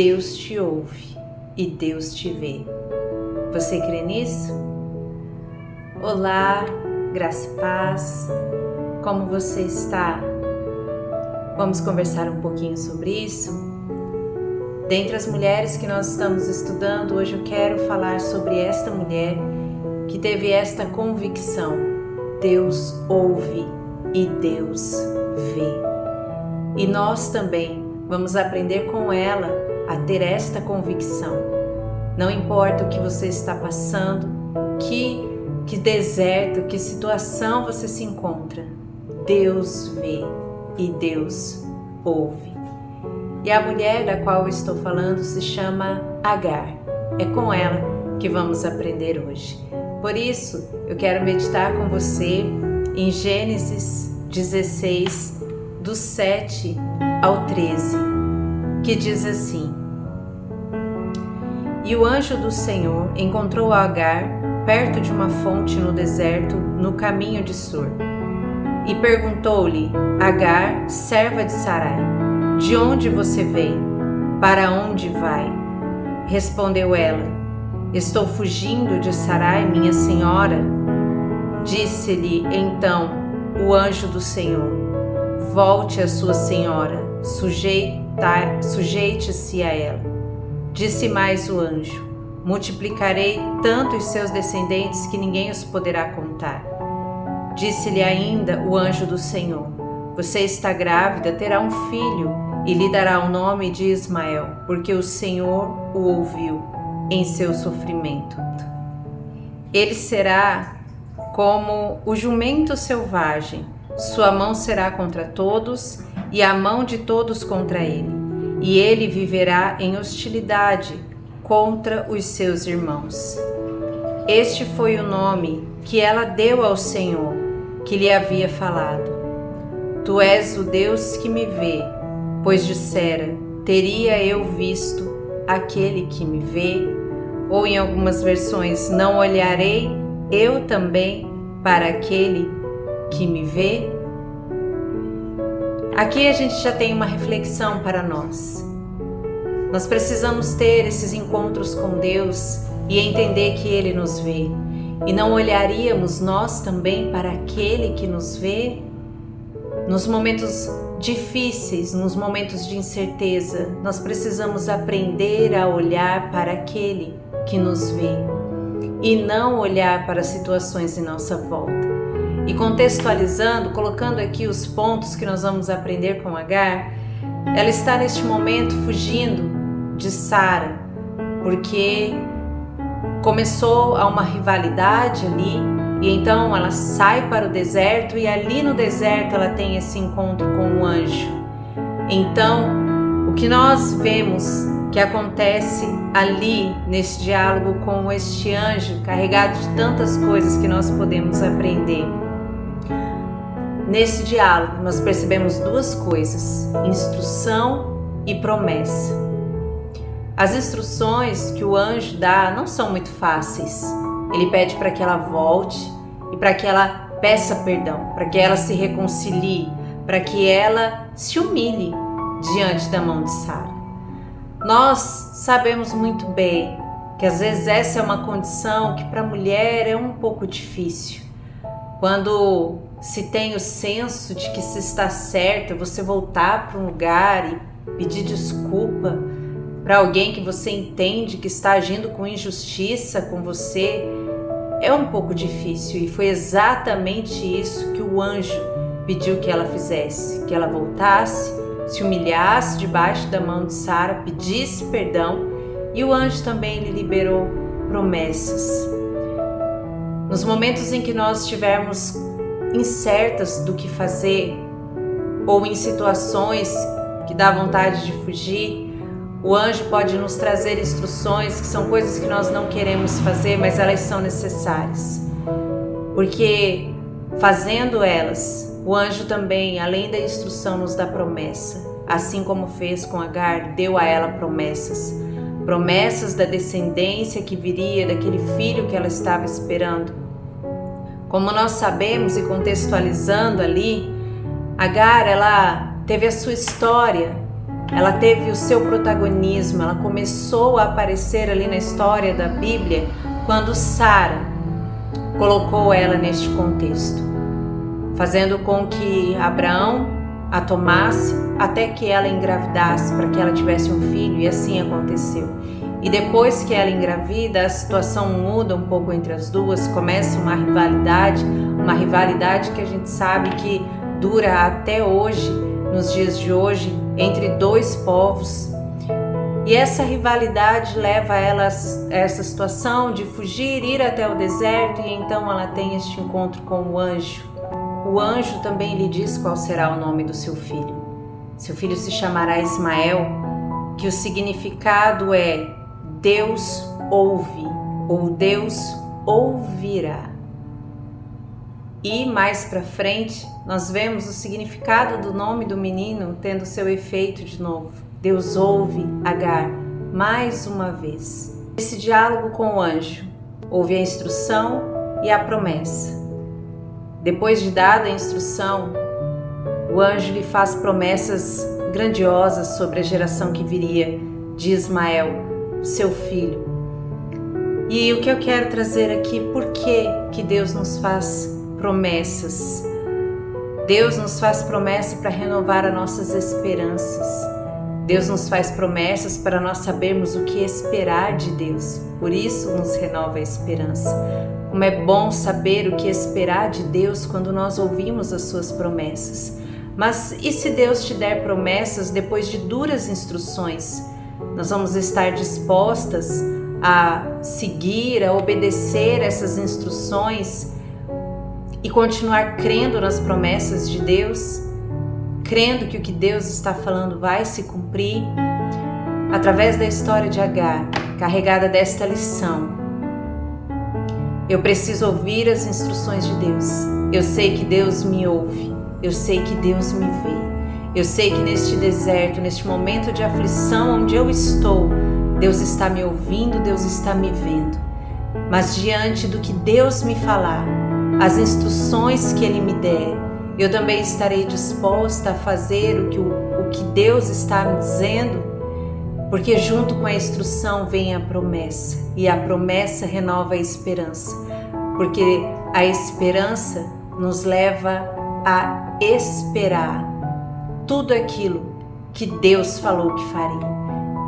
Deus te ouve e Deus te vê. Você crê nisso? Olá, graça e paz. Como você está? Vamos conversar um pouquinho sobre isso? Dentre as mulheres que nós estamos estudando, hoje eu quero falar sobre esta mulher que teve esta convicção: Deus ouve e Deus vê. E nós também vamos aprender com ela a ter esta convicção. Não importa o que você está passando, que deserto, que situação você se encontra, Deus vê e Deus ouve. E a mulher da qual eu estou falando se chama Agar. É com ela que vamos aprender hoje. Por isso, eu quero meditar com você em Gênesis 16, do 7 ao 13, que diz assim: E o anjo do Senhor encontrou Agar perto de uma fonte no deserto, no caminho de Sur. E perguntou-lhe: Agar, serva de Sarai, de onde você vem? Para onde vai? Respondeu ela: Estou fugindo de Sarai, minha senhora. Disse-lhe então o anjo do Senhor: Volte a sua senhora, sujeite-se a ela. Disse mais o anjo: Multiplicarei tanto os seus descendentes que ninguém os poderá contar. Disse-lhe ainda o anjo do Senhor: Você está grávida, terá um filho e lhe dará o nome de Ismael, porque o Senhor o ouviu em seu sofrimento. Ele será como o jumento selvagem, sua mão será contra todos e a mão de todos contra ele, e ele viverá em hostilidade contra os seus irmãos. Este foi o nome que ela deu ao Senhor, que lhe havia falado: Tu és o Deus que me vê, pois dissera: teria eu visto aquele que me vê? Ou em algumas versões: não olharei eu também para aquele que me vê? Aqui a gente já tem uma reflexão para nós. Nós precisamos ter esses encontros com Deus e entender que Ele nos vê. E não olharíamos nós também para aquele que nos vê? Nos momentos difíceis, nos momentos de incerteza, nós precisamos aprender a olhar para aquele que nos vê e não olhar para as situações em nossa volta. E contextualizando, colocando aqui os pontos que nós vamos aprender com Agar, ela está neste momento fugindo de Sara, porque começou a uma rivalidade ali, e então ela sai para o deserto, e ali no deserto ela tem esse encontro com o anjo. Então, o que nós vemos que acontece ali nesse diálogo com este anjo, carregado de tantas coisas que nós podemos aprender. Nesse diálogo nós percebemos duas coisas: instrução e promessa. As instruções que o anjo dá não são muito fáceis. Ele pede para que ela volte e para que ela peça perdão, para que ela se reconcilie, para que ela se humilhe diante da mão de Sara. Nós sabemos muito bem que às vezes essa é uma condição que para a mulher é um pouco difícil. Quando se tem o senso de que se está certo, você voltar para um lugar e pedir desculpa para alguém que você entende que está agindo com injustiça com você, é um pouco difícil. E foi exatamente isso que o anjo pediu que ela fizesse, que ela voltasse, se humilhasse debaixo da mão de Sara, pedisse perdão, e o anjo também lhe liberou promessas. Nos momentos em que nós estivermos incertas do que fazer, ou em situações que dá vontade de fugir, o anjo pode nos trazer instruções que são coisas que nós não queremos fazer, mas elas são necessárias. Porque fazendo elas, o anjo também, além da instrução, nos dá promessa. Assim como fez com Agar, deu a ela promessas. Promessas da descendência que viria, daquele filho que ela estava esperando. Como nós sabemos, e contextualizando ali, Agar, ela teve a sua história ela teve o seu protagonismo, ela começou a aparecer ali na história da Bíblia quando Sara colocou ela neste contexto, fazendo com que Abraão a tomasse até que ela engravidasse, para que ela tivesse um filho, e assim aconteceu. E depois que ela engravida, a situação muda um pouco entre as duas, começa uma rivalidade que a gente sabe que dura até hoje, nos dias de hoje, entre dois povos. E essa rivalidade leva ela a essa situação de fugir, ir até o deserto, e então ela tem este encontro com o anjo. O anjo também lhe diz qual será o nome do seu filho. Seu filho se chamará Ismael, que o significado é Deus ouve, ou Deus ouvirá. E mais para frente, nós vemos o significado do nome do menino tendo seu efeito de novo. Deus ouve Agar mais uma vez. Esse diálogo com o anjo, houve a instrução e a promessa. Depois de dada a instrução, o anjo lhe faz promessas grandiosas sobre a geração que viria de Ismael, seu filho. E o que eu quero trazer aqui, por que Deus nos faz promessas? Deus nos faz promessa para renovar as nossas esperanças. Deus nos faz promessas para nós sabermos o que esperar de Deus. Por isso nos renova a esperança. Como é bom saber o que esperar de Deus quando nós ouvimos as suas promessas. Mas e se Deus te der promessas depois de duras instruções? Nós vamos estar dispostas a seguir, a obedecer essas instruções e continuar crendo nas promessas de Deus? Crendo que o que Deus está falando vai se cumprir? Através da história de Agar, carregada desta lição, eu preciso ouvir as instruções de Deus. Eu sei que Deus me ouve, eu sei que Deus me vê, eu sei que neste deserto, neste momento de aflição onde eu estou, Deus está me ouvindo, Deus está me vendo. Mas diante do que Deus me falar, as instruções que Ele me der, eu também estarei disposta a fazer o que Deus está me dizendo, porque junto com a instrução vem a promessa, e a promessa renova a esperança, porque a esperança nos leva a esperar tudo aquilo que Deus falou que faria.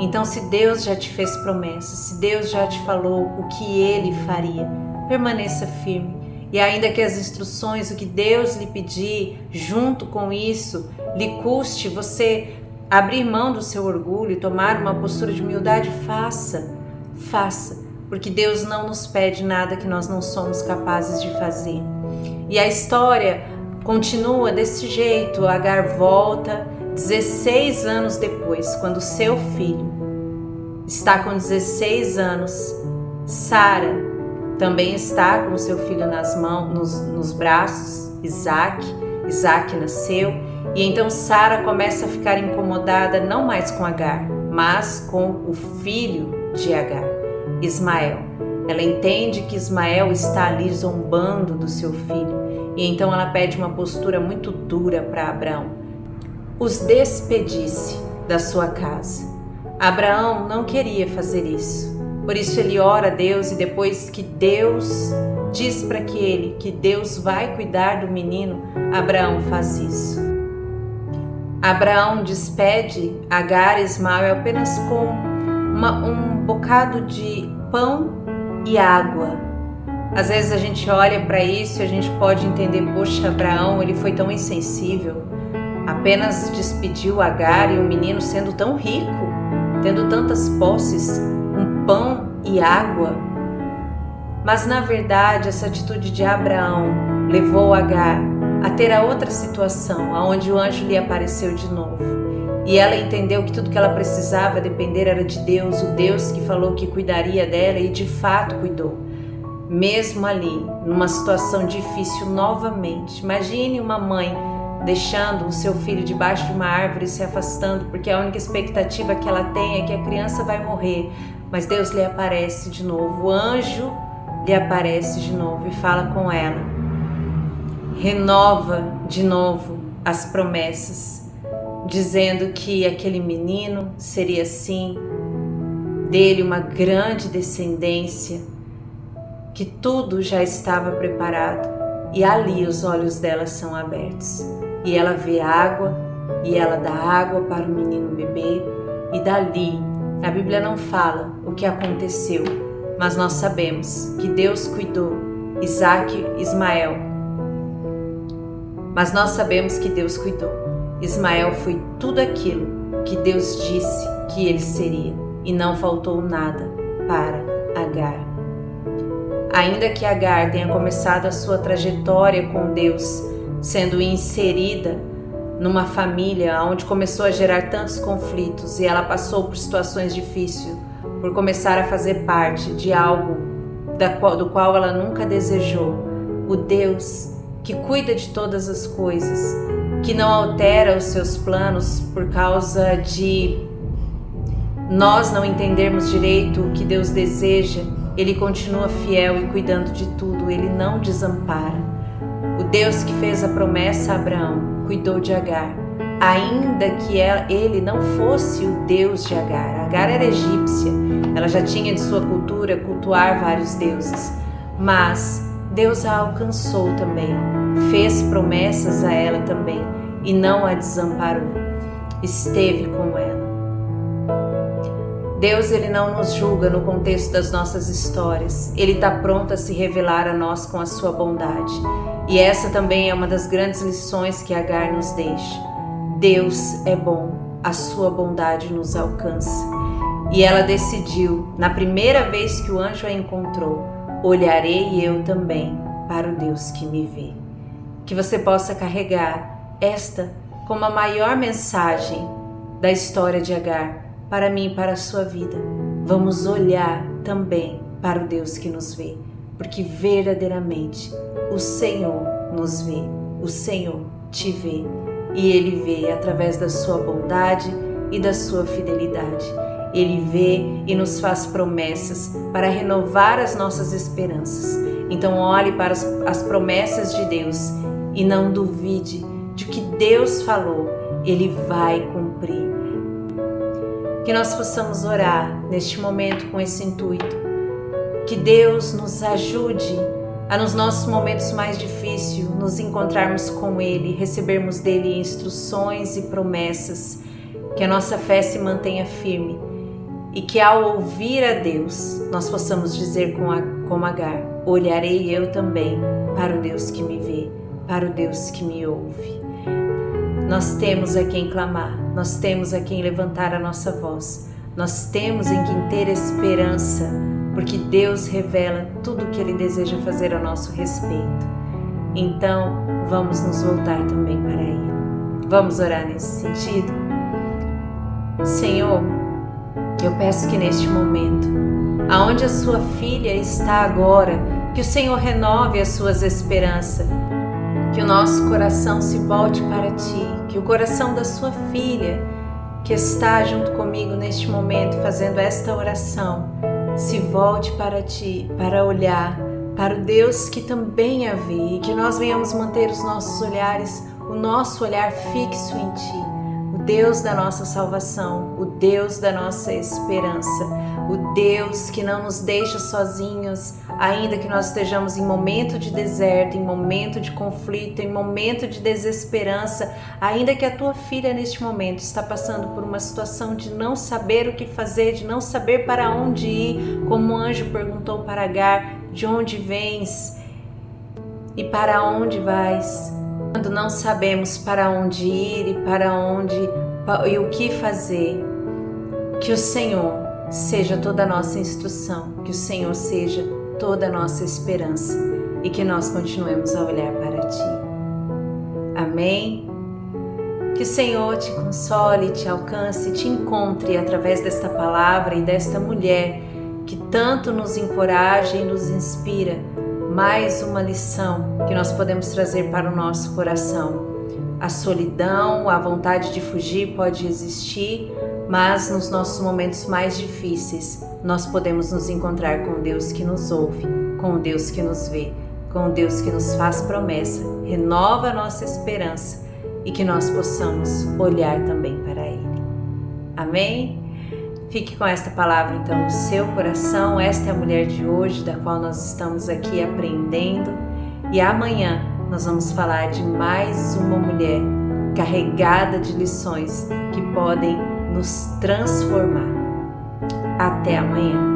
Então, se Deus já te fez promessas, se Deus já te falou o que Ele faria, permaneça firme. E ainda que as instruções, o que Deus lhe pedir, junto com isso, lhe custe você abrir mão do seu orgulho e tomar uma postura de humildade, faça, porque Deus não nos pede nada que nós não somos capazes de fazer. E a história continua desse jeito. Agar volta 16 anos depois, quando seu filho está com 16 anos, Sara também está com o seu filho nas mãos, nos braços, Isaac nasceu, e então Sara começa a ficar incomodada não mais com Agar, mas com o filho de Agar, Ismael. Ela entende que Ismael está ali zombando do seu filho, e então ela pede uma postura muito dura para Abraão: os despedisse da sua casa. Abraão não queria fazer isso. Por isso ele ora a Deus, e depois que Deus diz para que Deus vai cuidar do menino, Abraão faz isso. Abraão despede Agar e Ismael apenas com um bocado de pão e água. Às vezes a gente olha para isso e a gente pode entender, poxa, Abraão, ele foi tão insensível, apenas despediu Agar e o menino sendo tão rico, tendo tantas posses, pão e água. Mas na verdade essa atitude de Abraão levou Agar a ter a outra situação, onde o anjo lhe apareceu de novo, e ela entendeu que tudo que ela precisava depender era de Deus, o Deus que falou que cuidaria dela, e de fato cuidou, mesmo ali numa situação difícil novamente. Imagine uma mãe deixando o seu filho debaixo de uma árvore, se afastando, porque a única expectativa que ela tem é que a criança vai morrer. Mas Deus lhe aparece de novo, o anjo lhe aparece de novo e fala com ela, renova de novo as promessas. dizendo que aquele menino seria assim, dele uma grande descendência, que tudo já estava preparado. E ali os olhos dela são abertos e ela vê água e ela dá água para o menino beber, e dali a Bíblia não fala o que aconteceu, mas nós sabemos que Deus cuidou Isaac e Ismael. Mas nós sabemos que Deus cuidou. Ismael foi tudo aquilo que Deus disse que ele seria, e não faltou nada para Agar. Ainda que Agar tenha começado a sua trajetória com Deus, sendo inserida numa família onde começou a gerar tantos conflitos, e ela passou por situações difíceis, por começar a fazer parte de algo do qual ela nunca desejou, o Deus que cuida de todas as coisas, que não altera os seus planos por causa de nós não entendermos direito o que Deus deseja, Ele continua fiel e cuidando de tudo, Ele não desampara. O Deus que fez a promessa a Abraão cuidou de Agar, ainda que ele não fosse o Deus de Agar. Agar era egípcia, ela já tinha de sua cultura cultuar vários deuses, mas Deus a alcançou também, fez promessas a ela também e não a desamparou, esteve com ela. Deus, Ele não nos julga no contexto das nossas histórias, Ele está pronto a se revelar a nós com a sua bondade. E essa também é uma das grandes lições que Agar nos deixa. Deus é bom, a sua bondade nos alcança. E ela decidiu, na primeira vez que o anjo a encontrou, olharei eu também para o Deus que me vê. Que você possa carregar esta como a maior mensagem da história de Agar, para mim e para a sua vida. Vamos olhar também para o Deus que nos vê, porque verdadeiramente o Senhor nos vê, o Senhor te vê, e Ele vê através da sua bondade e da sua fidelidade. Ele vê e nos faz promessas para renovar as nossas esperanças. Então olhe para as promessas de Deus e não duvide de que Deus falou, Ele vai cumprir. Que nós possamos orar neste momento com esse intuito. Que Deus nos ajude a, nos nossos momentos mais difíceis, nos encontrarmos com Ele, recebermos dEle instruções e promessas. Que a nossa fé se mantenha firme e que ao ouvir a Deus, nós possamos dizer como Agar, olharei eu também para o Deus que me vê, para o Deus que me ouve. Nós temos a quem clamar, nós temos a quem levantar a nossa voz, nós temos em quem ter esperança, porque Deus revela tudo o que Ele deseja fazer a nosso respeito. Então, vamos nos voltar também para Ele. Vamos orar nesse sentido? Senhor, eu peço que neste momento, aonde a sua filha está agora, que o Senhor renove as suas esperanças, que o nosso coração se volte para Ti, que o coração da sua filha, que está junto comigo neste momento fazendo esta oração, se volte para Ti, para olhar para o Deus que também a vê, e que nós venhamos manter os nossos olhares, o nosso olhar fixo em Ti, o Deus da nossa salvação, o Deus da nossa esperança, o Deus que não nos deixa sozinhos, ainda que nós estejamos em momento de deserto, em momento de conflito, em momento de desesperança, ainda que a tua filha neste momento está passando por uma situação de não saber o que fazer, de não saber para onde ir, como o anjo perguntou para Agar, de onde vens e para onde vais? Quando não sabemos para onde ir e o que fazer, que o Senhor seja toda a nossa instrução, que o Senhor seja toda a nossa esperança e que nós continuemos a olhar para Ti. Amém? Que o Senhor te console, te alcance, te encontre através desta palavra e desta mulher que tanto nos encoraja e nos inspira. Mais uma lição que nós podemos trazer para o nosso coração. A solidão, a vontade de fugir pode existir, mas nos nossos momentos mais difíceis, nós podemos nos encontrar com o Deus que nos ouve, com o Deus que nos vê, com o Deus que nos faz promessa, renova a nossa esperança e que nós possamos olhar também para Ele. Amém? Fique com esta palavra então no seu coração. Esta é a mulher de hoje, da qual nós estamos aqui aprendendo, e amanhã nós vamos falar de mais uma mulher carregada de lições que podem nos transformar. Até amanhã.